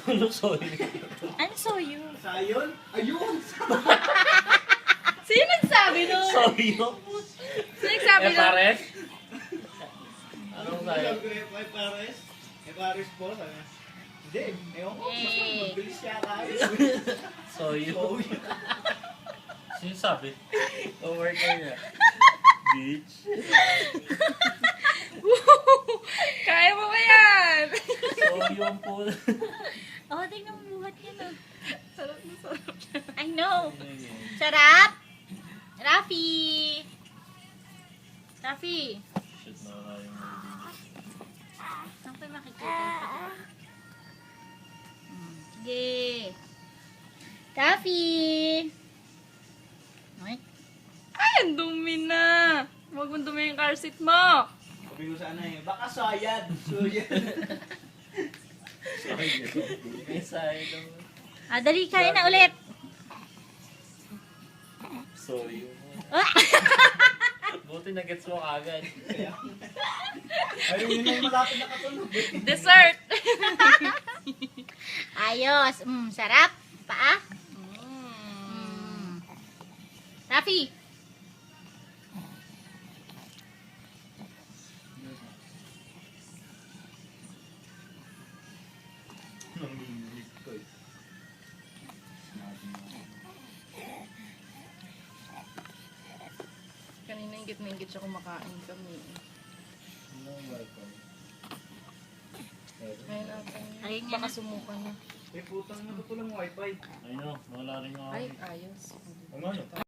Ano soy? Ano soyo? Sayon? Ayun! Sino nagsabi nun? Soyo? Sino nagsabi nun? Pares? Anong sayo? Sabi ko, Pares? Pares po, sabi niya. Hindi, ewan ko, mas mabilis siya kayo. Soyo? Sino sabi? Coworker niya. Bitch. Kaya mo ba yan? Soyo ang po. Oh, tingnan mo buhat yan ah. Sarap na sarap. I know. Sarap? Rafi! Rafi! Shit na wala yung Saan pa makikita? Sige. Rafi! Ay, Ay, ang dumi na. Huwag mong dumi yung car seat mo. Sabi ko sana eh, baka soyan. Soyan. soyo. May sayo daw. dali, kain na ulit. Soyo. Ah! Buti na-gets mo kagad. Ayun yun yung malapit na katunog. Dessert. Ayos. Sarap. Paa? Rafi! Nanginginig ko eh. Kanina ingit siya kumakain kami. Ano ang wifi? Ngayon ata. Ayun nga Baka na. sumukan na. May putang na ito lang wifi. Ayun o, wala rin ako. Ay, ayos. Ano yun?